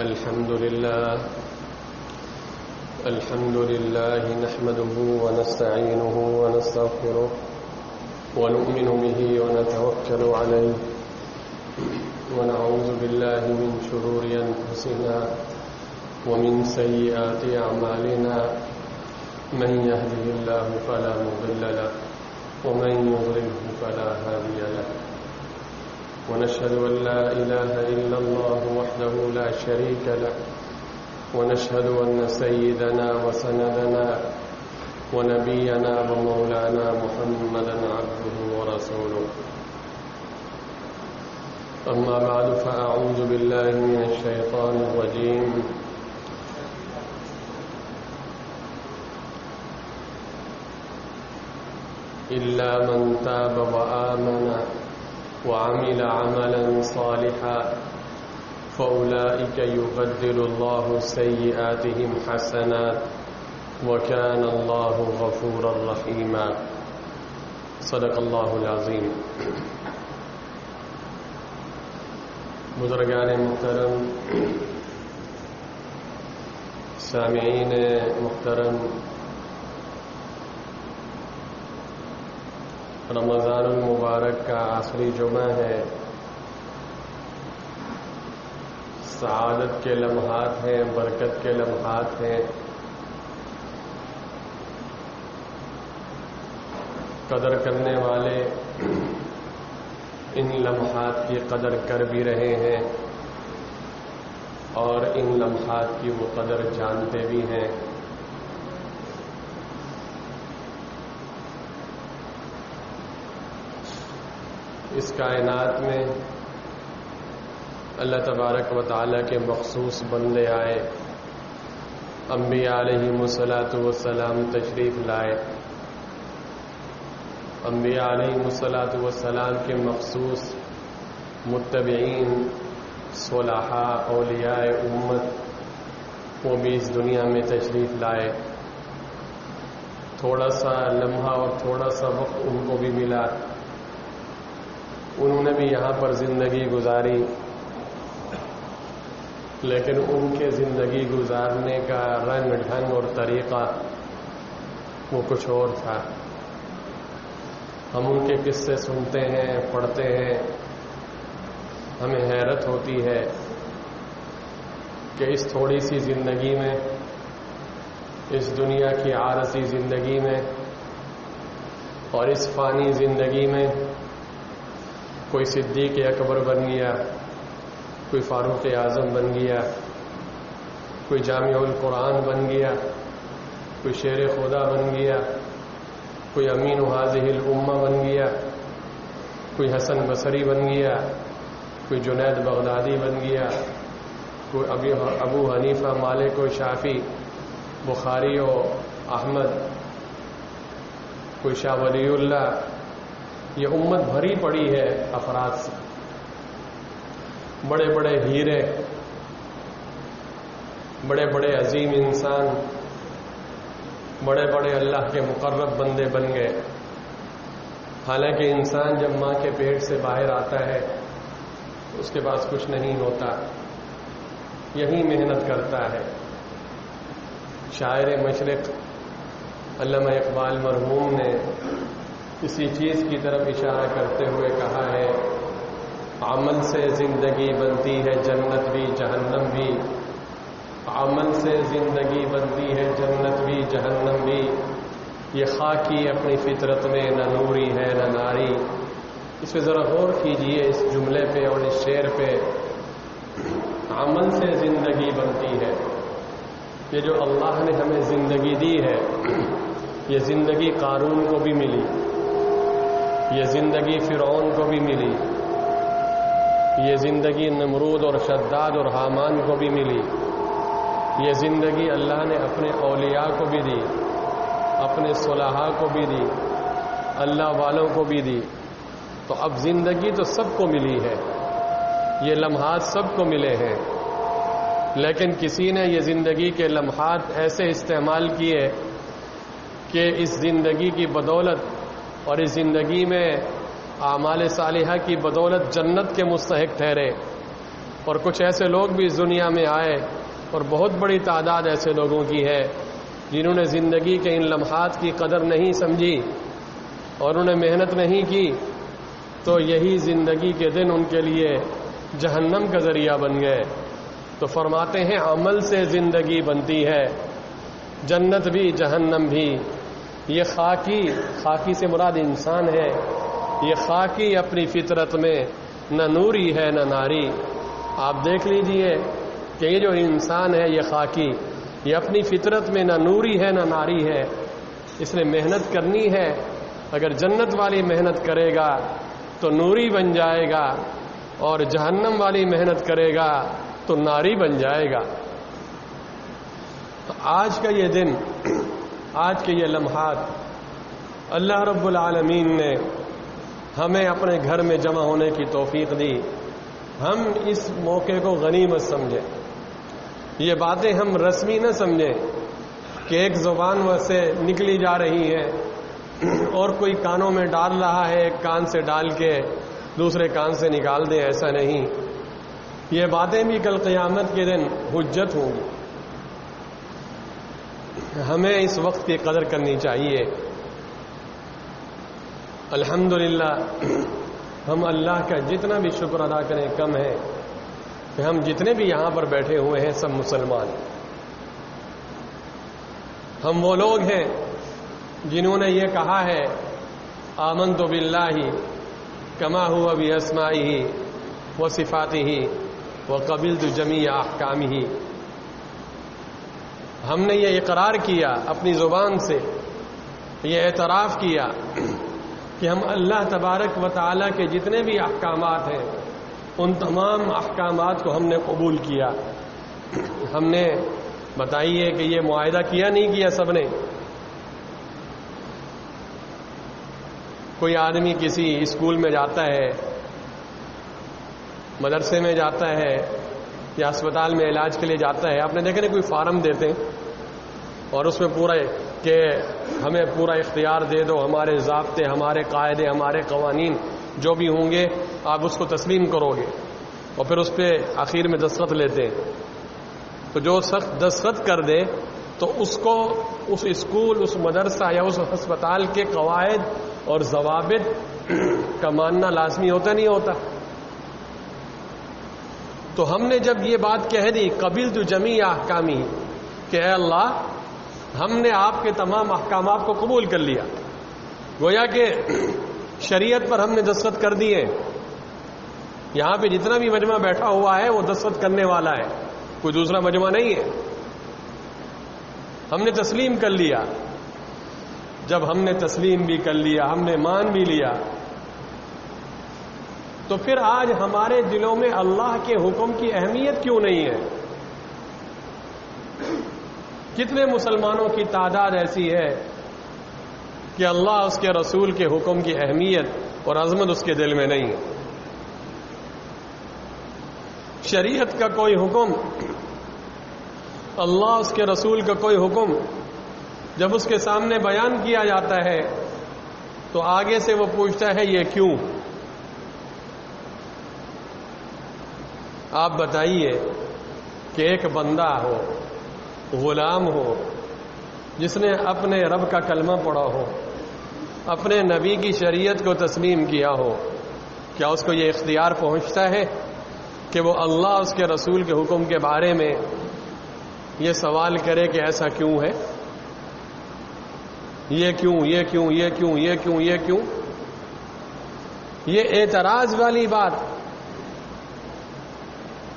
الحمد لله نحمده ونستعينه ونستغفره ونؤمن به ونتوكل عليه ونعوذ بالله من شرور أنفسنا ومن سيئات أعمالنا من يهده الله فلا مضل له ومن يضلله فلا هادي له ونشهد أن لا إله إلا الله وحده لا شريك له ونشهد أن سيدنا وسندنا ونبينا ومولانا محمدا عبده ورسوله أما بعد فأعوذ بالله من الشيطان الرجيم إلا من تاب وآمن وعمل عملا صالحا فأولئك يبدل الله سيئاتهم حسنات وكان الله غفورا رحيما صدق الله العظيم. بزرگان محترم، سامعین محترم، رمضان المبارک کا آخری جمعہ ہے، سعادت کے لمحات ہیں، برکت کے لمحات ہیں. قدر کرنے والے ان لمحات کی قدر کر بھی رہے ہیں اور ان لمحات کی وہ قدر جانتے بھی ہیں. اس کائنات میں اللہ تبارک و تعالیٰ کے مخصوص بندے آئے، انبیاء علیہم الصلاۃ والسلام تشریف لائے. انبیاء علیہم الصلاۃ والسلام کے مخصوص متبعین، صلحاء، اولیاء امت، وہ بھی اس دنیا میں تشریف لائے. تھوڑا سا لمحہ اور تھوڑا سا وقت ان کو بھی ملا، انہوں نے بھی یہاں پر زندگی گزاری، لیکن ان کے زندگی گزارنے کا رنگ ڈھنگ اور طریقہ وہ کچھ اور تھا. ہم ان کے قصے سنتے ہیں، پڑھتے ہیں، ہمیں حیرت ہوتی ہے کہ اس تھوڑی سی زندگی میں، اس دنیا کی عارضی زندگی میں اور اس فانی زندگی میں کوئی صدیق اکبر بن گیا، کوئی فاروق اعظم بن گیا، کوئی جامع القرآن بن گیا، کوئی شیر خدا بن گیا، کوئی امین هذه الامہ بن گیا، کوئی حسن بصری بن گیا، کوئی جنید بغدادی بن گیا، کوئی ابو حنیفہ، مالک و شافعی، بخاری و احمد، کوئی شاہ ولی اللہ. یہ امت بھری پڑی ہے افراد سے، بڑے بڑے ہیرے، بڑے بڑے عظیم انسان، بڑے بڑے اللہ کے مقرب بندے بن گئے. حالانکہ انسان جب ماں کے پیٹ سے باہر آتا ہے اس کے پاس کچھ نہیں ہوتا، یہی محنت کرتا ہے. شاعر مشرق علامہ اقبال مرحوم نے اسی چیز کی طرف اشارہ کرتے ہوئے کہا ہے، عمل سے زندگی بنتی ہے جنت بھی جہنم بھی، عمل سے زندگی بنتی ہے جنت بھی جہنم بھی، یہ خاکی اپنی فطرت میں نہ نوری ہے نہ ناری. اس پہ ذرا غور کیجئے، اس جملے پہ اور اس شعر پہ. عمل سے زندگی بنتی ہے، یہ جو اللہ نے ہمیں زندگی دی ہے، یہ زندگی قارون کو بھی ملی، یہ زندگی فرعون کو بھی ملی، یہ زندگی نمرود اور شداد اور حامان کو بھی ملی. یہ زندگی اللہ نے اپنے اولیاء کو بھی دی، اپنے صلحاء کو بھی دی، اللہ والوں کو بھی دی. تو اب زندگی تو سب کو ملی ہے، یہ لمحات سب کو ملے ہیں، لیکن کسی نے یہ زندگی کے لمحات ایسے استعمال کیے کہ اس زندگی کی بدولت اور اس زندگی میں اعمال صالحہ کی بدولت جنت کے مستحق ٹھہرے، اور کچھ ایسے لوگ بھی اس دنیا میں آئے اور بہت بڑی تعداد ایسے لوگوں کی ہے جنہوں نے زندگی کے ان لمحات کی قدر نہیں سمجھی اور انہیں محنت نہیں کی، تو یہی زندگی کے دن ان کے لیے جہنم کا ذریعہ بن گئے۔ تو فرماتے ہیں عمل سے زندگی بنتی ہے، جنت بھی جہنم بھی۔ یہ خاکی سے مراد انسان ہے، یہ خاکی اپنی فطرت میں نہ نوری ہے نہ ناری۔ آپ دیکھ لیجئے کہ یہ جو انسان ہے یہ خاکی، یہ اپنی فطرت میں نہ نوری ہے نہ ناری ہے، اس نے محنت کرنی ہے۔ اگر جنت والی محنت کرے گا تو نوری بن جائے گا، اور جہنم والی محنت کرے گا تو ناری بن جائے گا۔ آج کا یہ دن، آج کے یہ لمحات، اللہ رب العالمین نے ہمیں اپنے گھر میں جمع ہونے کی توفیق دی۔ ہم اس موقع کو غنیمت سمجھیں، یہ باتیں ہم رسمی نہ سمجھیں کہ ایک زبان سے نکلی جا رہی ہے اور کوئی کانوں میں ڈال رہا ہے، ایک کان سے ڈال کے دوسرے کان سے نکال دیں، ایسا نہیں۔ یہ باتیں بھی کل قیامت کے دن حجت ہوں گی۔ ہمیں اس وقت کی قدر کرنی چاہیے۔ الحمدللہ ہم اللہ کا جتنا بھی شکر ادا کریں کم ہے کہ ہم جتنے بھی یہاں پر بیٹھے ہوئے ہیں سب مسلمان۔ ہم وہ لوگ ہیں جنہوں نے یہ کہا ہے آمنت باللہ کما ہوا باسمائہ وصفاتہ وقبلت جمیع احکامہ۔ ہم نے یہ اقرار کیا اپنی زبان سے، یہ اعتراف کیا کہ ہم اللہ تبارک و تعالیٰ کے جتنے بھی احکامات ہیں ان تمام احکامات کو ہم نے قبول کیا۔ ہم نے بتائیے کہ یہ معاہدہ کیا نہیں کیا سب نے؟ کوئی آدمی کسی اسکول میں جاتا ہے، مدرسے میں جاتا ہے یا اسپتال میں علاج کے لیے جاتا ہے، آپ نے دیکھا نا کوئی فارم دیتے ہیں اور اس میں پورا کہ ہمیں پورا اختیار دے دو، ہمارے ضابطے، ہمارے قاعدے، ہمارے قوانین جو بھی ہوں گے آپ اس کو تسلیم کرو گے، اور پھر اس پہ آخر میں دستخط لیتے ہیں۔ تو جو سخت دستخط کر دے تو اس کو اس اسکول، اس مدرسہ یا اس ہسپتال کے قواعد اور ضوابط کا ماننا لازمی ہوتا نہیں ہوتا؟ تو ہم نے جب یہ بات کہہ دی قبلت جمیع احکامی کہ اے اللہ ہم نے آپ کے تمام احکامات کو قبول کر لیا، گویا کہ شریعت پر ہم نے دستخط کر دیے۔ یہاں پہ جتنا بھی مجمع بیٹھا ہوا ہے وہ دستخط کرنے والا ہے، کوئی دوسرا مجمع نہیں ہے۔ ہم نے تسلیم کر لیا۔ جب ہم نے تسلیم بھی کر لیا، ہم نے مان بھی لیا، تو پھر آج ہمارے دلوں میں اللہ کے حکم کی اہمیت کیوں نہیں ہے؟ کتنے مسلمانوں کی تعداد ایسی ہے کہ اللہ اس کے رسول کے حکم کی اہمیت اور عظمت اس کے دل میں نہیں ہے؟ شریعت کا کوئی حکم، اللہ اس کے رسول کا کوئی حکم جب اس کے سامنے بیان کیا جاتا ہے تو آگے سے وہ پوچھتا ہے یہ کیوں؟ آپ بتائیے کہ ایک بندہ ہو، غلام ہو، جس نے اپنے رب کا کلمہ پڑھا ہو، اپنے نبی کی شریعت کو تسلیم کیا ہو، کیا اس کو یہ اختیار پہنچتا ہے کہ وہ اللہ اس کے رسول کے حکم کے بارے میں یہ سوال کرے کہ ایسا کیوں ہے؟ یہ کیوں، یہ کیوں، یہ کیوں، یہ کیوں، یہ کیوں؟ یہ اعتراض والی بات،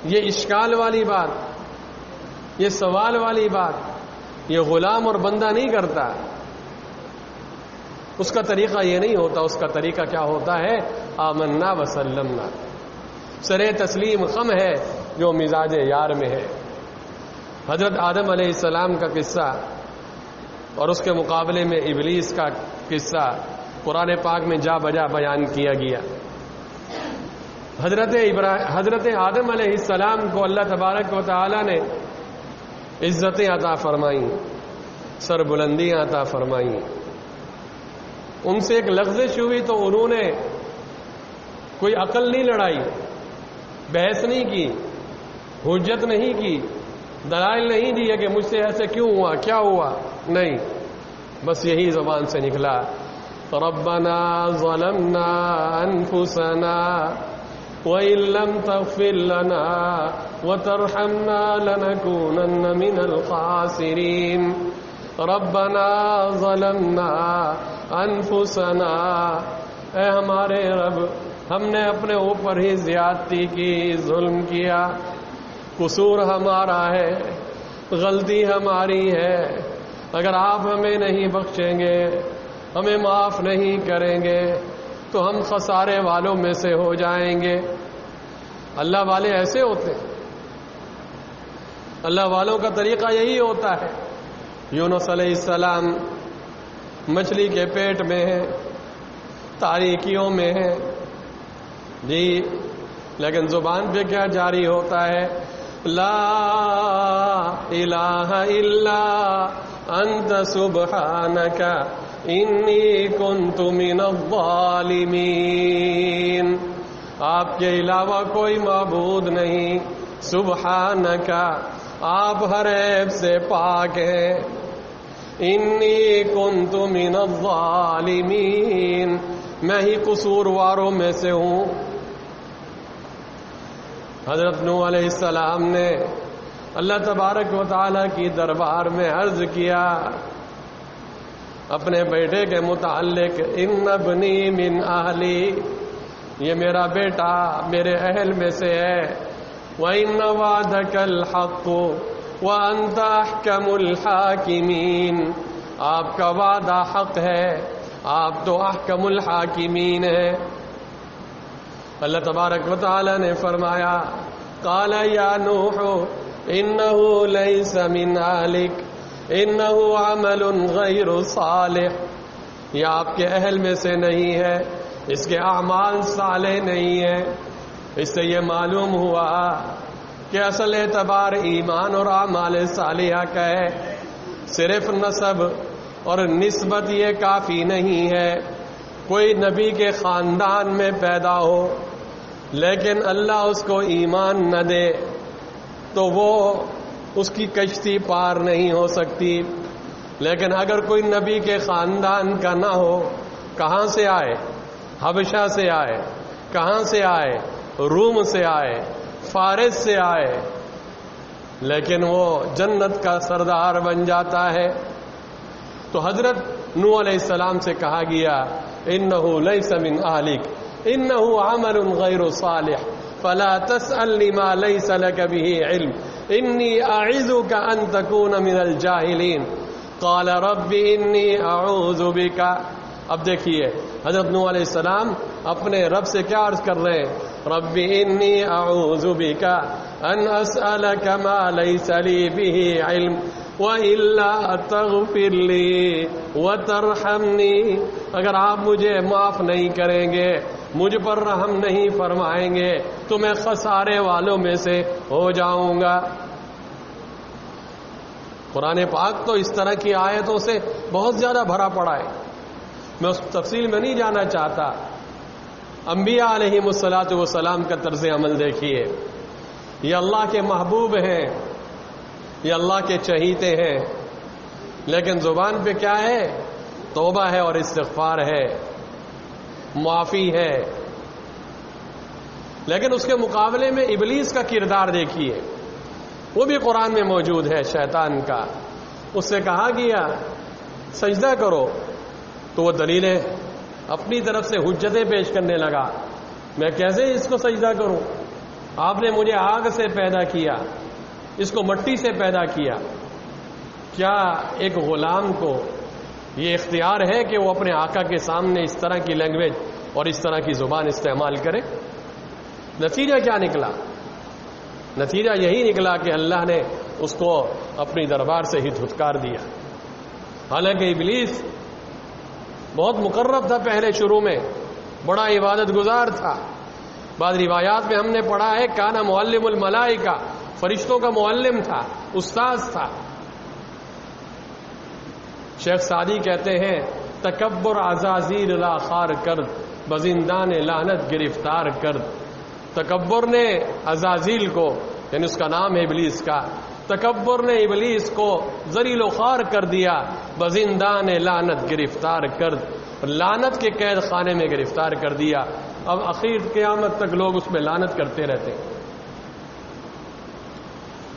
یہ اشکال والی بات، یہ سوال والی بات یہ غلام اور بندہ نہیں کرتا۔ اس کا طریقہ یہ نہیں ہوتا، اس کا طریقہ کیا ہوتا ہے؟ آمنا وسلمنا، سرے تسلیم خم ہے جو مزاج یار میں ہے۔ حضرت آدم علیہ السلام کا قصہ اور اس کے مقابلے میں ابلیس کا قصہ قرآن پاک میں جا بجا بیان کیا گیا۔ حضرت آدم علیہ السلام کو اللہ تبارک و تعالی نے عزتیں عطا فرمائیں، سر بلندیاں عطا فرمائیں۔ ان سے ایک لغزش ہوئی تو انہوں نے کوئی عقل نہیں لڑائی، بحث نہیں کی، حجت نہیں کی، دلائل نہیں دیے کہ مجھ سے ایسے کیوں ہوا، کیا ہوا، نہیں، بس یہی زبان سے نکلا، ربنا ظلمنا انفسنا وَإِن لَّمْ تَغْفِرْ لَنَا وَتَرْحَمْنَا لَنَكُونَنَّ مِنَ الْخَاسِرِينَ رَبَّنَا ظَلَمْنَا أَنفُسَنَا، اے ہمارے رب، ہم نے اپنے اوپر ہی زیادتی کی، ظلم کیا، قصور ہمارا ہے، غلطی ہماری ہے، اگر آپ ہمیں نہیں بخشیں گے، ہمیں معاف نہیں کریں گے تو ہم خسارے والوں میں سے ہو جائیں گے۔ اللہ والے ایسے ہوتے ہیں، اللہ والوں کا طریقہ یہی ہوتا ہے۔ یونس علیہ السلام مچھلی کے پیٹ میں ہے، تاریکیوں میں ہے جی، لیکن زبان پہ کیا جاری ہوتا ہے؟ لا الہ الا انت سبحانک انی کنت من الظالمین، آپ کے علاوہ کوئی معبود نہیں، سبحانک، آپ ہر عیب سے پاک ہیں، انی کنت من الظالمین، میں ہی قصورواروں میں سے ہوں۔ حضرت نوح علیہ السلام نے اللہ تبارک و تعالی کی دربار میں عرض کیا اپنے بیٹے کے متعلق، ان ابنی من اہلی، یہ میرا بیٹا میرے اہل میں سے ہے، وَإِنَّ وَعْدَكَ الْحَقُّ وَأَنْتَ أَحْكَمُ الْحَاكِمِينَ، آپ کا وعدہ حق ہے، آپ تو احکم الحاکمین ہیں۔ اللہ تبارک و تعالی نے فرمایا، قال یا نوح انه ليس من اهلك انه عمل غیر صالح، یہ آپ کے اہل میں سے نہیں ہے، اس کے اعمال صالح نہیں ہیں۔ اس سے یہ معلوم ہوا کہ اصل اعتبار ایمان اور اعمال صالحہ کا ہے، صرف نسب اور نسبت یہ کافی نہیں ہے۔ کوئی نبی کے خاندان میں پیدا ہو لیکن اللہ اس کو ایمان نہ دے تو وہ اس کی کشتی پار نہیں ہو سکتی، لیکن اگر کوئی نبی کے خاندان کا نہ ہو، کہاں سے آئے؟ حبشہ سے آئے، کہاں سے آئے؟ روم سے آئے، فارس سے آئے، لیکن وہ جنت کا سردار بن جاتا ہے۔ تو حضرت نوح علیہ السلام سے کہا گیا، انہ لیس من اہلک انہ عمل غیر صالح فلا تسألنی ما لیس لک به علم انی اعظک ان تکون من الجاہلین قال رب انی اعوذ بک۔ اب دیکھیے حضرت نوح علیہ السلام اپنے رب سے کیا عرض کر رہے ہیں؟ رب انی اعوذ بک ان اسألک ما لیس لی به علم وَإِلَّا تَغْفِرْ لِي وَتَرْحَمْنِي، اگر آپ مجھے معاف نہیں کریں گے، مجھ پر رحم نہیں فرمائیں گے تو میں خسارے والوں میں سے ہو جاؤں گا۔ قرآن پاک تو اس طرح کی آیتوں سے بہت زیادہ بھرا پڑا ہے، میں اس تفصیل میں نہیں جانا چاہتا۔ انبیاء علیہم الصلاۃ والسلام کا طرز عمل دیکھیے، یہ اللہ کے محبوب ہیں، یہ اللہ کے چہیتے ہیں، لیکن زبان پہ کیا ہے؟ توبہ ہے اور استغفار ہے، معافی ہے۔ لیکن اس کے مقابلے میں ابلیس کا کردار دیکھیے، وہ بھی قرآن میں موجود ہے، شیطان کا۔ اس سے کہا گیا سجدہ کرو تو وہ دلیلیں اپنی طرف سے حجتیں پیش کرنے لگا، میں کیسے اس کو سجدہ کروں؟ آپ نے مجھے آگ سے پیدا کیا، اس کو مٹی سے پیدا کیا، کیا ایک غلام کو یہ اختیار ہے کہ وہ اپنے آقا کے سامنے اس طرح کی لینگویج اور اس طرح کی زبان استعمال کرے؟ نتیجہ کیا نکلا؟ نتیجہ یہی نکلا کہ اللہ نے اس کو اپنی دربار سے ہی دھتکار دیا۔ حالانکہ ابلیس بہت مقرب تھا، پہلے شروع میں بڑا عبادت گزار تھا، بعض روایات میں ہم نے پڑھا ہے کانا معلم الملائکہ، فرشتوں کا معلم تھا، استاذ تھا۔ شیخ سعدی کہتے ہیں تکبر عزازیل لا خار کرد بزندان لعنت گرفتار کرد، تکبر نے عزازیل کو یعنی اس کا نام ہے ابلیس کا. تکبر نے ابلیس کو ذلیل و خوار کر دیا. بزندان لعنت گرفتار کر، لعنت کے قید خانے میں گرفتار کر دیا. اب اخیر قیامت تک لوگ اس میں لعنت کرتے رہتے ہیں.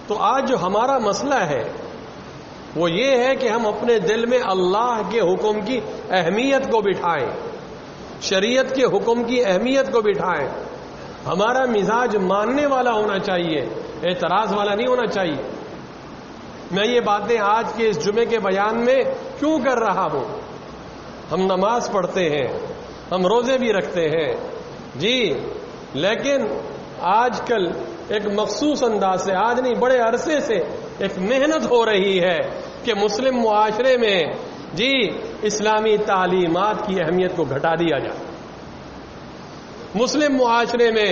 تو آج جو ہمارا مسئلہ ہے وہ یہ ہے کہ ہم اپنے دل میں اللہ کے حکم کی اہمیت کو بٹھائیں، شریعت کے حکم کی اہمیت کو بٹھائیں. ہمارا مزاج ماننے والا ہونا چاہیے، اعتراض والا نہیں ہونا چاہیے. میں یہ باتیں آج کے اس جمعے کے بیان میں کیوں کر رہا ہوں؟ ہم نماز پڑھتے ہیں، ہم روزے بھی رکھتے ہیں جی، لیکن آج کل ایک مخصوص انداز سے، آج نہیں بڑے عرصے سے ایک محنت ہو رہی ہے کہ مسلم معاشرے میں جی اسلامی تعلیمات کی اہمیت کو گھٹا دیا جائے. مسلم معاشرے میں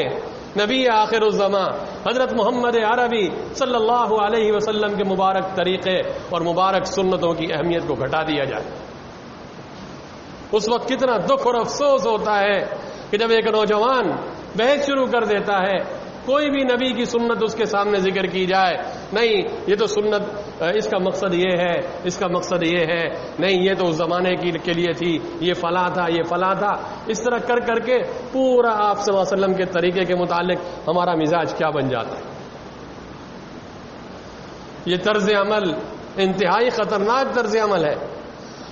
نبی آخر الزماں حضرت محمد عربی صلی اللہ علیہ وسلم کے مبارک طریقے اور مبارک سنتوں کی اہمیت کو گھٹا دیا جائے. اس وقت کتنا دکھ اور افسوس ہوتا ہے کہ جب ایک نوجوان بحث شروع کر دیتا ہے، کوئی بھی نبی کی سنت اس کے سامنے ذکر کی جائے، نہیں یہ تو سنت، اس کا مقصد یہ ہے، اس کا مقصد یہ ہے، نہیں یہ تو اس زمانے کے لیے تھی، یہ فلاں تھا، یہ فلاں تھا. اس طرح کر کر کے پورا آپ صلی اللہ علیہ وسلم کے طریقے کے متعلق ہمارا مزاج کیا بن جاتا ہے. یہ طرز عمل انتہائی خطرناک طرز عمل ہے.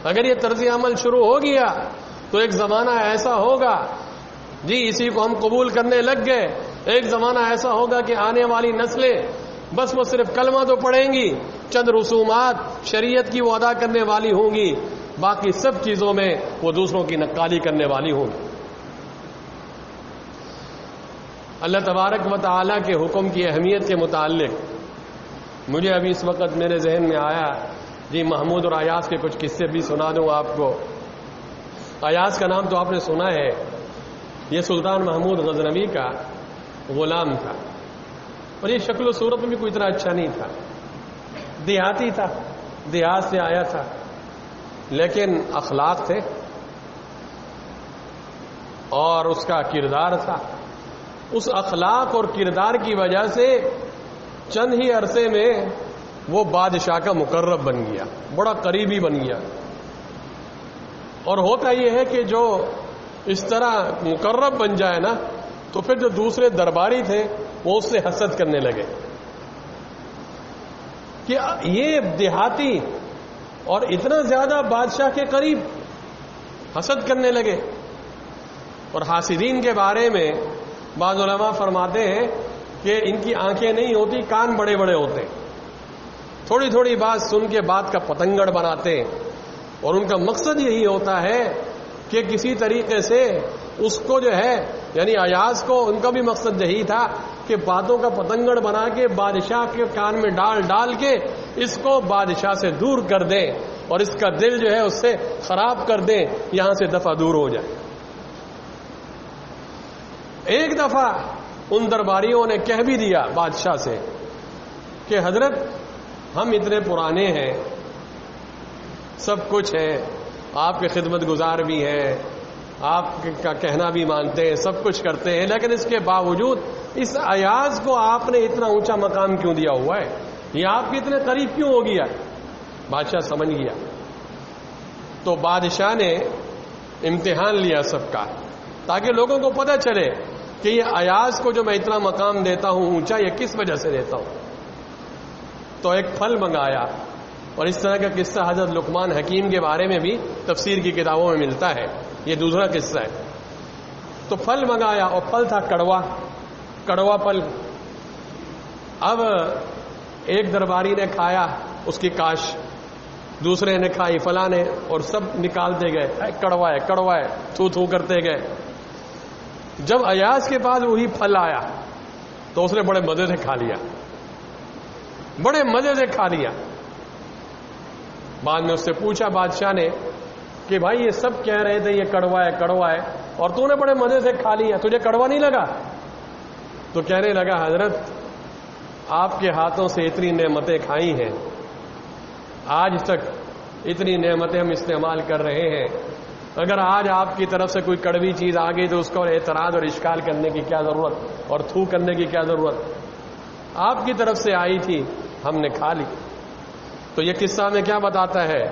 اگر یہ طرز عمل شروع ہو گیا تو ایک زمانہ ایسا ہوگا جی، اسی کو ہم قبول کرنے لگ گئے، ایک زمانہ ایسا ہوگا کہ آنے والی نسلیں بس وہ صرف کلمہ تو پڑھیں گی، چند رسومات شریعت کی وہ ادا کرنے والی ہوں گی، باقی سب چیزوں میں وہ دوسروں کی نقالی کرنے والی ہوں گی. اللہ تبارک و تعالیٰ کے حکم کی اہمیت کے متعلق مجھے ابھی اس وقت میرے ذہن میں آیا جی، محمود اور ایاز کے کچھ قصے بھی سنا دوں آپ کو. ایاز کا نام تو آپ نے سنا ہے، یہ سلطان محمود غزنوی کا غلام تھا، اور یہ شکل و صورت میں بھی کوئی اتنا اچھا نہیں تھا، دیہاتی تھا، دیہات سے آیا تھا، لیکن اخلاق تھے اور اس کا کردار تھا. اس اخلاق اور کردار کی وجہ سے چند ہی عرصے میں وہ بادشاہ کا مقرب بن گیا، بڑا قریبی بن گیا. اور ہوتا یہ ہے کہ جو اس طرح مقرب بن جائے نا، تو پھر جو دوسرے درباری تھے وہ اس سے حسد کرنے لگے کہ یہ دیہاتی اور اتنا زیادہ بادشاہ کے قریب، حسد کرنے لگے. اور حاسدین کے بارے میں بعض علماء فرماتے ہیں کہ ان کی آنکھیں نہیں ہوتی، کان بڑے بڑے ہوتے، تھوڑی تھوڑی بات سن کے بات کا پتنگڑ بناتے ہیں، اور ان کا مقصد یہی ہوتا ہے کہ کسی طریقے سے اس کو جو ہے، یعنی ایاز کو ان کا بھی مقصد یہی تھا کہ باتوں کا پتنگڑ بنا کے بادشاہ کے کان میں ڈال کے اس کو بادشاہ سے دور کر دیں اور اس کا دل جو ہے اس سے خراب کر دیں، یہاں سے دفعہ دور ہو جائے. ایک دفعہ ان درباریوں نے کہہ بھی دیا بادشاہ سے کہ حضرت ہم اتنے پرانے ہیں، سب کچھ ہے، آپ کے خدمت گزار بھی ہیں، آپ کا کہنا بھی مانتے ہیں، سب کچھ کرتے ہیں، لیکن اس کے باوجود اس ایاز کو آپ نے اتنا اونچا مقام کیوں دیا ہوا ہے؟ یہ آپ کے اتنے قریب کیوں ہو گیا؟ بادشاہ سمجھ گیا. تو بادشاہ نے امتحان لیا سب کا، تاکہ لوگوں کو پتہ چلے کہ یہ ایاز کو جو میں اتنا مقام دیتا ہوں اونچا، یہ کس وجہ سے دیتا ہوں. تو ایک پھل منگایا، اور اس طرح کا قصہ حضرت لقمان حکیم کے بارے میں بھی تفسیر کی کتابوں میں ملتا ہے، یہ دوسرا قصہ ہے. تو پھل منگایا اور پھل تھا کڑوا پھل. اب ایک درباری نے کھایا اس کی کاش، دوسرے نے کھائی، فلاں نے، اور سب نکالتے گئے، کڑوا ہے تھو کرتے گئے. جب ایاز کے پاس وہی پھل آیا تو اس نے بڑے مزے سے کھا لیا، بڑے مزے سے کھا لیا. بعد میں اس سے پوچھا بادشاہ نے کہ بھائی یہ سب کہہ رہے تھے یہ کڑوا ہے، اور تو نے بڑے مزے سے کھا لیا، تجھے کڑوا نہیں لگا؟ تو کہنے لگا حضرت آپ کے ہاتھوں سے اتنی نعمتیں کھائی ہیں، آج تک اتنی نعمتیں ہم استعمال کر رہے ہیں، اگر آج آپ کی طرف سے کوئی کڑوی چیز آ گئی تو اس کو اعتراض اور اشکال کرنے کی کیا ضرورت، اور تھو کرنے کی کیا ضرورت؟ آپ کی طرف سے آئی تھی، ہم نے کھا لی۔ تو یہ قصہ ہمیں کیا بتاتا ہے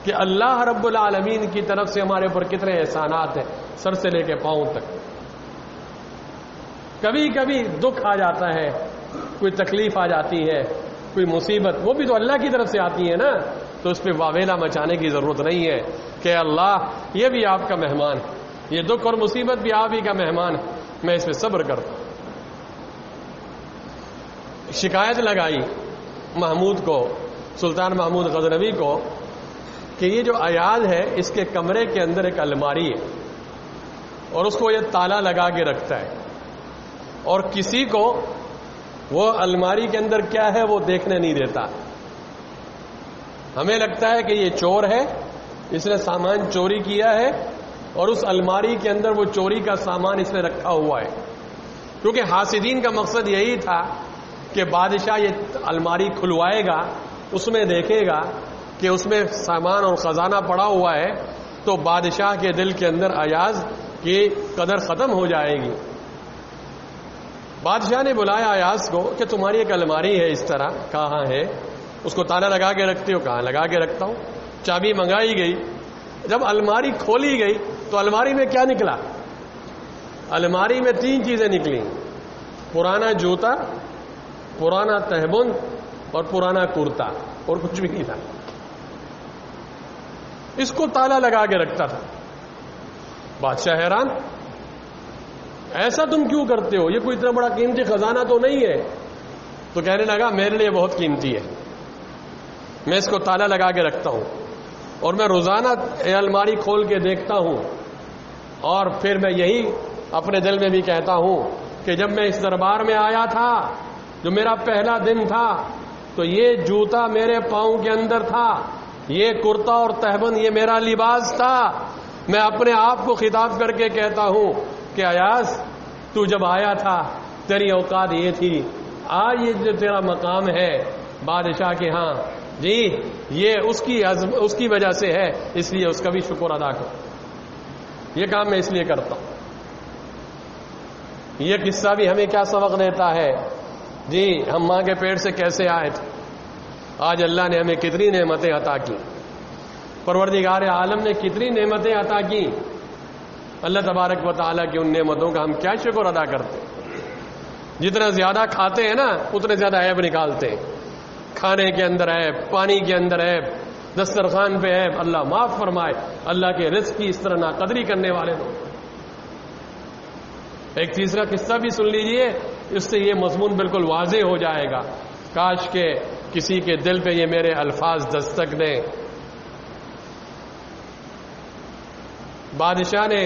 کہ اللہ رب العالمین کی طرف سے ہمارے اوپر کتنے احسانات ہیں، سر سے لے کے پاؤں تک۔ کبھی کبھی دکھ آ جاتا ہے، کوئی تکلیف آ جاتی ہے، کوئی مصیبت، وہ بھی تو اللہ کی طرف سے آتی ہے نا، تو اس پہ واویلا مچانے کی ضرورت نہیں ہے کہ اللہ یہ بھی آپ کا مہمان ہے، یہ دکھ اور مصیبت بھی آپ ہی کا مہمان ہے، میں اس پہ صبر کرتا ہوں۔ شکایت لگائی محمود کو، سلطان محمود غزنوی کو، کہ یہ جو ایاز ہے اس کے کمرے کے اندر ایک الماری ہے اور اس کو یہ تالا لگا کے رکھتا ہے، اور کسی کو وہ الماری کے اندر کیا ہے وہ دیکھنے نہیں دیتا۔ ہمیں لگتا ہے کہ یہ چور ہے، اس نے سامان چوری کیا ہے اور اس الماری کے اندر وہ چوری کا سامان اس نے رکھا ہوا ہے، کیونکہ حاسدین کا مقصد یہی تھا کہ بادشاہ یہ الماری کھلوائے گا، اس میں دیکھے گا کہ اس میں سامان اور خزانہ پڑا ہوا ہے، تو بادشاہ کے دل کے اندر ایاز کی قدر ختم ہو جائے گی۔ بادشاہ نے بلایا ایاز کو کہ تمہاری ایک الماری ہے اس طرح، کہاں ہے؟ اس کو تالا لگا کے رکھتے ہو؟ کہاں لگا کے رکھتا ہوں۔ چابی منگائی گئی، جب الماری کھولی گئی تو الماری میں کیا نکلا؟ الماری میں 3 چیزیں نکلی، پرانا جوتا، پرانا تہبند اور پرانا کرتا، اور کچھ بھی نہیں تھا۔ اس کو تالا لگا کے رکھتا تھا۔ بادشاہ حیران، ایسا تم کیوں کرتے ہو؟ یہ کوئی اتنا بڑا قیمتی خزانہ تو نہیں ہے۔ تو کہنے لگا میرے لیے بہت قیمتی ہے، میں اس کو تالا لگا کے رکھتا ہوں اور میں روزانہ الماری کھول کے دیکھتا ہوں، اور پھر میں یہی اپنے دل میں بھی کہتا ہوں کہ جب میں اس دربار میں آیا تھا، جو میرا پہلا دن تھا، تو یہ جوتا میرے پاؤں کے اندر تھا، یہ کرتا اور تہبند یہ میرا لباس تھا۔ میں اپنے آپ کو خطاب کر کے کہتا ہوں کہ ایاز تو جب آیا تھا تیری اوقات یہ تھی، آج یہ جو تیرا مقام ہے بادشاہ کے ہاں، جی یہ اس کی وجہ سے ہے، اس لیے اس کا بھی شکر ادا کرو۔ یہ کام میں اس لیے کرتا ہوں۔ یہ قصہ بھی ہمیں کیا سبق دیتا ہے؟ جی ہم ماں کے پیٹ سے کیسے آئے تھے، آج اللہ نے ہمیں کتنی نعمتیں عطا کی، پروردگار عالم نے کتنی نعمتیں عطا کی۔ اللہ تبارک و تعالیٰ کی ان نعمتوں کا ہم کیا شکر ادا کرتے ہیں۔ جتنا زیادہ کھاتے ہیں نا اتنے زیادہ عیب نکالتے ہیں، کھانے کے اندر عیب، پانی کے اندر عیب، دسترخوان پہ عیب۔ اللہ معاف فرمائے، اللہ کے رزق کی اس طرح ناقدری کرنے والے لوگ۔ ایک تیسرا قصہ بھی سن لیجئے، اس سے یہ مضمون بالکل واضح ہو جائے گا، کاش کہ کسی کے دل پہ یہ میرے الفاظ دستک دیں۔ بادشاہ نے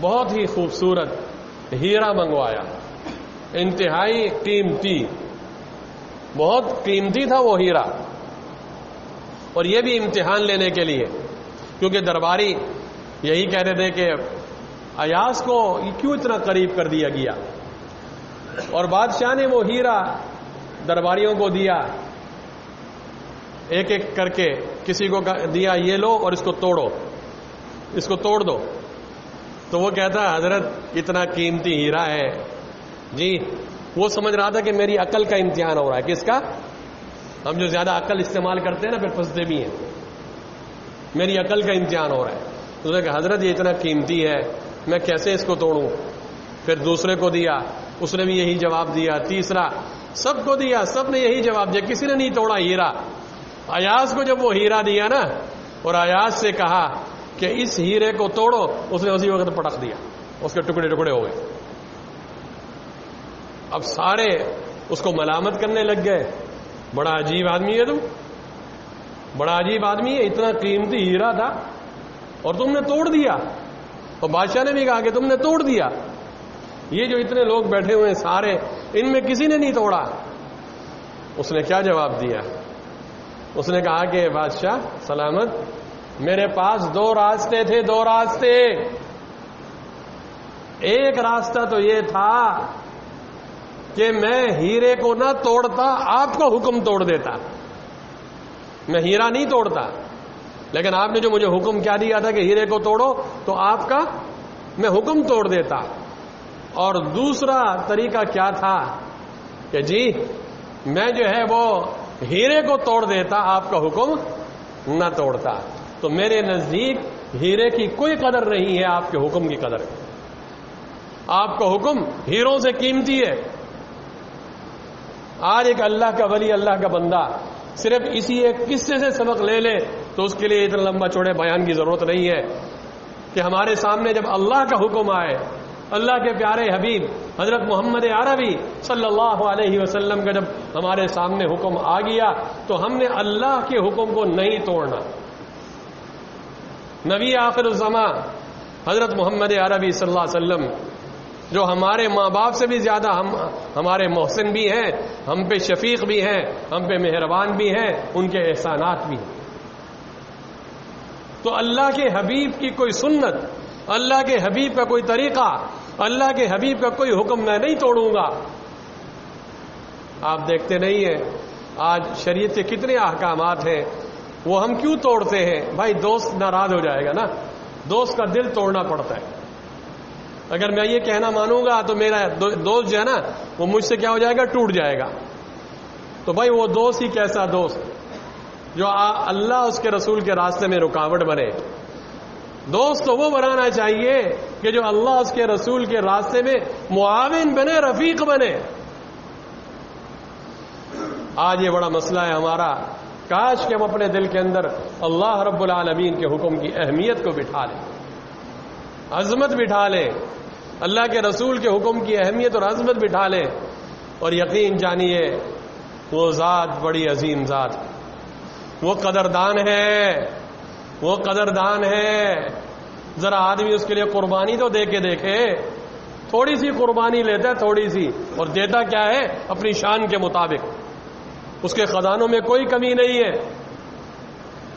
بہت ہی خوبصورت ہیرا منگوایا، انتہائی قیمتی، بہت قیمتی تھا وہ ہیرا، اور یہ بھی امتحان لینے کے لیے، کیونکہ درباری یہی کہتے تھے کہ ایاز کو کیوں اتنا قریب کر دیا گیا، اور بادشاہ نے وہ ہیرا درباریوں کو دیا، ایک ایک کر کے کسی کو دیا یہ لو اور اس کو توڑو، اس کو توڑ دو۔ تو وہ کہتا ہے حضرت اتنا قیمتی ہیرا ہے، جی وہ سمجھ رہا تھا کہ میری عقل کا امتحان ہو رہا ہے۔ کس کا؟ ہم جو زیادہ عقل استعمال کرتے ہیں نا پھر پھنستے بھی ہیں، میری عقل کا امتحان ہو رہا ہے۔ تو نے کہا حضرت یہ اتنا قیمتی ہے میں کیسے اس کو توڑوں؟ پھر دوسرے کو دیا، اس نے بھی یہی جواب دیا، تیسرا، سب کو دیا، سب نے یہی جواب دیا، کسی نے نہیں توڑا ہیرا۔ ایاز کو جب وہ ہیرا دیا نا اور ایاز سے کہا کہ اس ہیرے کو توڑو، اس نے اسی وقت پٹک دیا، اس کے ٹکڑے ٹکڑے ہو گئے۔ اب سارے اس کو ملامت کرنے لگ گئے، بڑا عجیب آدمی ہے تم، بڑا عجیب آدمی ہے، اتنا قیمتی ہیرا تھا اور تم نے توڑ دیا۔ اور بادشاہ نے بھی کہا کہ تم نے توڑ دیا، یہ جو اتنے لوگ بیٹھے ہوئے ہیں سارے، ان میں کسی نے نہیں توڑا۔ اس نے کیا جواب دیا؟ اس نے کہا کہ بادشاہ سلامت، میرے پاس 2 راستے تھے، 2 راستے۔ ایک راستہ تو یہ تھا کہ میں ہیرے کو نہ توڑتا، آپ کو حکم توڑ دیتا، میں ہیرا نہیں توڑتا، لیکن آپ نے جو مجھے حکم کیا دیا تھا کہ ہیرے کو توڑو، تو آپ کا میں حکم توڑ دیتا۔ اور دوسرا طریقہ کیا تھا کہ جی میں جو ہے وہ ہیرے کو توڑ دیتا، آپ کا حکم نہ توڑتا. تو میرے نزدیک ہیرے کی کوئی قدر نہیں ہے، آپ کے حکم کی قدر ہے. آپ کا حکم ہیروں سے قیمتی ہے. آج ایک اللہ کا ولی، اللہ کا بندہ صرف اسی ایک قصے سے سبق لے لے تو اس کے لیے اتنا لمبا چوڑے بیان کی ضرورت نہیں ہے کہ ہمارے سامنے جب اللہ کا حکم آئے، اللہ کے پیارے حبیب حضرت محمد عربی صلی اللہ علیہ وسلم کا جب ہمارے سامنے حکم آ گیا تو ہم نے اللہ کے حکم کو نہیں توڑنا. نبی آخر الزمان حضرت محمد عربی صلی اللہ علیہ وسلم جو ہمارے ماں باپ سے بھی زیادہ ہمارے محسن بھی ہیں، ہم پہ شفیق بھی ہیں، ہم پہ مہربان بھی ہیں، ان کے احسانات بھی ہیں. تو اللہ کے حبیب کی کوئی سنت، اللہ کے حبیب کا کوئی طریقہ، اللہ کے حبیب کا کوئی حکم میں نہیں توڑوں گا. آپ دیکھتے نہیں ہیں آج شریعت کے کتنے احکامات ہیں، وہ ہم کیوں توڑتے ہیں؟ بھائی دوست ناراض ہو جائے گا نا، دوست کا دل توڑنا پڑتا ہے. اگر میں یہ کہنا مانوں گا تو میرا دوست جو ہے نا وہ مجھ سے کیا ہو جائے گا، ٹوٹ جائے گا. تو بھائی وہ دوست ہی کیسا دوست جو اللہ اس کے رسول کے راستے میں رکاوٹ بنے. دوست تو وہ بنانا چاہیے کہ جو اللہ اس کے رسول کے راستے میں معاون بنے، رفیق بنے. آج یہ بڑا مسئلہ ہے ہمارا. کاش کہ ہم اپنے دل کے اندر اللہ رب العالمین کے حکم کی اہمیت کو بٹھا لیں، عظمت بٹھا لیں، اللہ کے رسول کے حکم کی اہمیت اور عظمت بٹھا لیں. اور یقین جانیے وہ ذات بڑی عظیم ذات، وہ قدردان ہے، وہ قدردان ہے. ذرا آدمی اس کے لیے قربانی تو دے کے دیکھے. تھوڑی سی قربانی لیتا ہے، تھوڑی سی، اور دیتا کیا ہے؟ اپنی شان کے مطابق. اس کے خزانوں میں کوئی کمی نہیں ہے.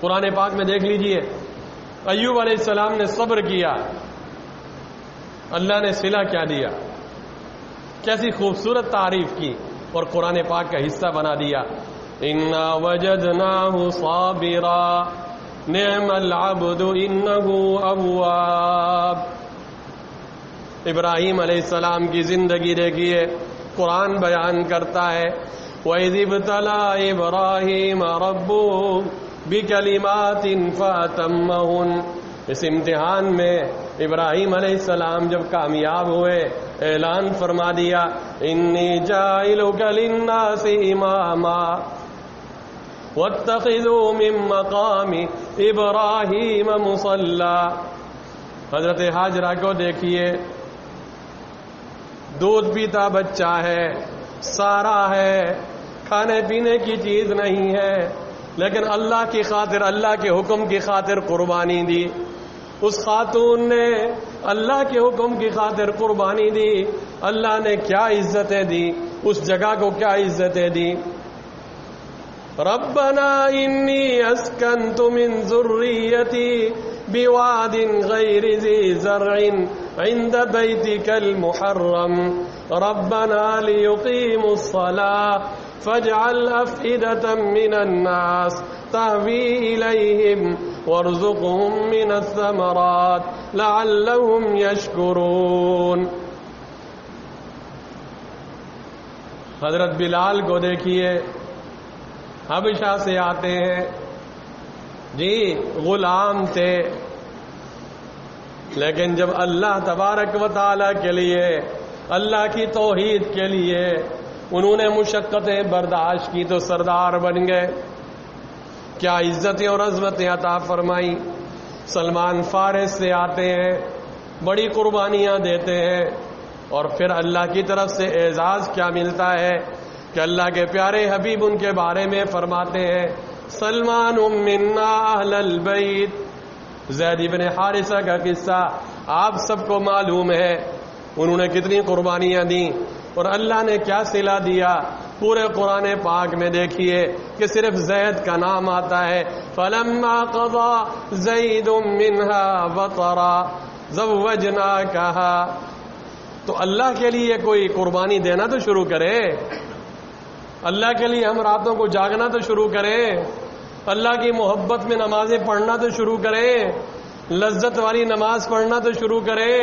قرآن پاک میں دیکھ لیجئے، ایوب علیہ السلام نے صبر کیا، اللہ نے صلہ کیا دیا، کیسی خوبصورت تعریف کی اور قرآن پاک کا حصہ بنا دیا. انا وجدناہ صابرا نعم العبد انہ اواب. ابراہیم علیہ السلام کی زندگی دیکھیے، قرآن بیان کرتا ہے وَإِذِ ابْتَلَىٰ إِبْرَاهِيمَ رَبُّهُ بِكَلِمَاتٍ فَأَتَمَّهُنَّ. اس امتحان میں ابراہیم علیہ السلام جب کامیاب ہوئے، اعلان فرما دیا انی جاعلک للناس اماما واتخذوا من مقام ابراہیم مصلی. حضرت حاجرہ کو دیکھیے، دودھ پیتا بچہ ہے، سارا ہے، کھانے پینے کی چیز نہیں ہے، لیکن اللہ کی خاطر، اللہ کے حکم کی خاطر قربانی دی. اس خاتون نے اللہ کے حکم کی خاطر قربانی دی. اللہ نے کیا عزتیں دی، اس جگہ کو کیا عزتیں دی. ربنا انی اسکنت من ذریتی بواد غیر ذی زرع عند بیتک المحرم ربنا لیقیموا الصلاة فاجعل افئدة من الناس تهوی الیہم وارزقهم من الثمرات لعلهم یشکرون. حضرت بلال کو دیکھیے، حبشہ سے آتے ہیں، جی غلام تھے، لیکن جب اللہ تبارک و تعالی کے لیے، اللہ کی توحید کے لیے انہوں نے مشقتیں برداشت کی تو سردار بن گئے. کیا عزتیں اور عظمتیں عطا فرمائی. سلمان فارس سے آتے ہیں، بڑی قربانیاں دیتے ہیں، اور پھر اللہ کی طرف سے اعزاز کیا ملتا ہے کہ اللہ کے پیارے حبیب ان کے بارے میں فرماتے ہیں سلمان منا اہل البیت. زید بن حارثہ کا قصہ آپ سب کو معلوم ہے، انہوں نے کتنی قربانیاں دیں اور اللہ نے کیا صلہ دیا. پورے قرآن پاک میں دیکھیے کہ صرف زید کا نام آتا ہے. فلما قضى زید منها وطرا زوجناکہا. تو اللہ کے لیے کوئی قربانی دینا تو شروع کرے، اللہ کے لیے ہم راتوں کو جاگنا تو شروع کریں، اللہ کی محبت میں نمازیں پڑھنا تو شروع کریں، لذت والی نماز پڑھنا تو شروع کریں،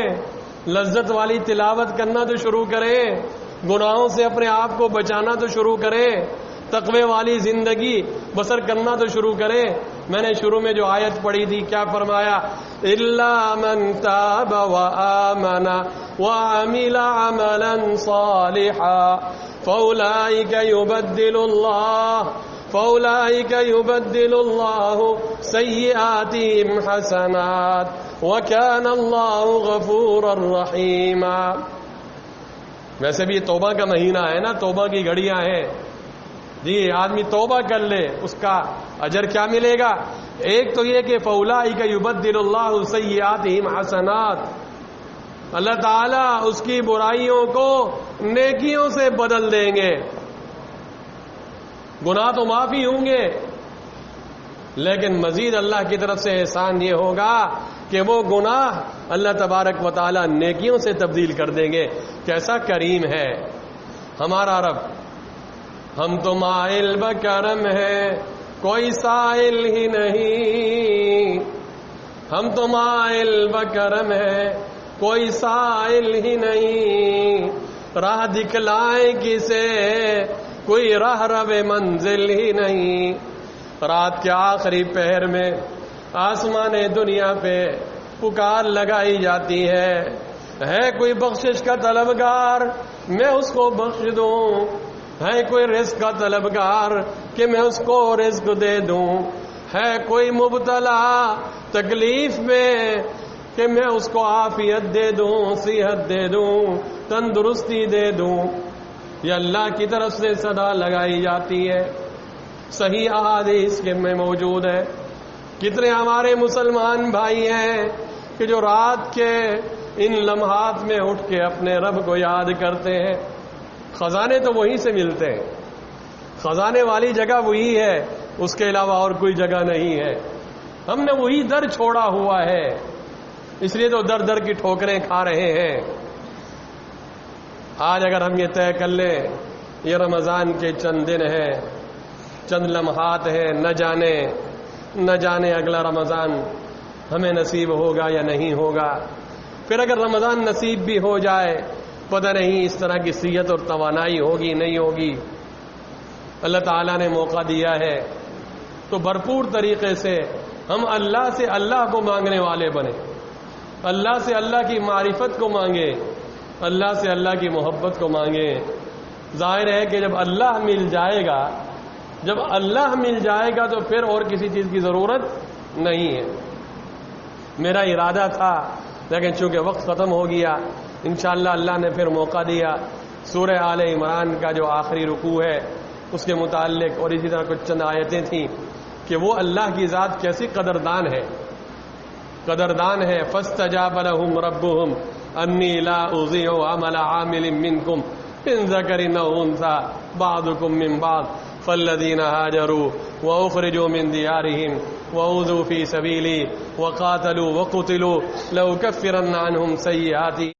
لذت والی تلاوت کرنا تو شروع کریں. گناہوں سے اپنے آپ کو بچانا تو شروع کریں، تقوی والی زندگی بسر کرنا تو شروع کریں۔ میں نے شروع میں جو آیت پڑھی تھی کیا فرمایا؟ الا من تاب وآمن وعمل عملا صالحا فأولئك يبدل الله سيئاتهم حسنات وكان الله غفورا رحيما۔ ویسے بھی توبہ کا مہینہ ہے نا، توبہ کی گھڑیاں ہیں جی، آدمی توبہ کر لے اس کا اجر کیا ملے گا؟ ایک تو یہ کہ فَأُولَٰئِكَ يُبَدِّلُ اللَّهُ سَيِّئَاتِهِمْ حَسَنَاتٍ، اللہ تعالیٰ اس کی برائیوں کو نیکیوں سے بدل دیں گے۔ گناہ تو معافی ہوں گے، لیکن مزید اللہ کی طرف سے احسان یہ ہوگا کہ وہ گناہ اللہ تبارک و تعالیٰ نیکیوں سے تبدیل کر دیں گے۔ کیسا کریم ہے ہمارا رب! ہم تو مائل بکرم ہیں، کوئی سائل ہی نہیں، ہم تو مائل بکرم ہیں، کوئی سائل ہی نہیں، راہ دکھلائیں کسے، کوئی راہ رو منزل ہی نہیں۔ رات کے آخری پہر میں آسمان دنیا پہ پکار لگائی جاتی ہے کوئی بخشش کا طلبگار میں اس کو بخش دوں، ہے کوئی رزق کا طلبگار کہ میں اس کو رزق دے دوں، ہے کوئی مبتلا تکلیف میں کہ میں اس کو عافیت دے دوں، صحت دے دوں، تندرستی دے دوں۔ یہ اللہ کی طرف سے صدا لگائی جاتی ہے، صحیح احادیث کے میں موجود ہے۔ کتنے ہمارے مسلمان بھائی ہیں کہ جو رات کے ان لمحات میں اٹھ کے اپنے رب کو یاد کرتے ہیں۔ خزانے تو وہیں سے ملتے ہیں، خزانے والی جگہ وہی ہے، اس کے علاوہ اور کوئی جگہ نہیں ہے۔ ہم نے وہی در چھوڑا ہوا ہے، اس لیے تو در در کی ٹھوکریں کھا رہے ہیں۔ آج اگر ہم یہ طے کر لیں یہ رمضان کے چند دن ہیں، چند لمحات ہیں، نہ جانے اگلا رمضان ہمیں نصیب ہوگا یا نہیں ہوگا۔ پھر اگر رمضان نصیب بھی ہو جائے پتہ نہیں اس طرح کی صحت اور توانائی ہوگی نہیں ہوگی۔ اللہ تعالیٰ نے موقع دیا ہے تو بھرپور طریقے سے ہم اللہ سے اللہ کو مانگنے والے بنے، اللہ سے اللہ کی معرفت کو مانگے، اللہ سے اللہ کی محبت کو مانگے۔ ظاہر ہے کہ جب اللہ مل جائے گا تو پھر اور کسی چیز کی ضرورت نہیں ہے۔ میرا ارادہ تھا لیکن چونکہ وقت ختم ہو گیا، انشاءاللہ اللہ نے پھر موقع دیا۔ سورہ آل عمران کا جو آخری رکوع ہے اس کے متعلق اور اسی طرح کچھ چند آیتیں تھیں کہ وہ اللہ کی ذات کیسی قدردان ہے۔ فاستجاب لهم ربهم انی لا اضیع عمل عامل منکم من ذکر او انثى بعضکم من بعض فالذین هاجروا واخرجوا من دیارهم وأوذوا في سبیلی وقاتلوا وقتلوا لأکفرن عنهم سیئاتهم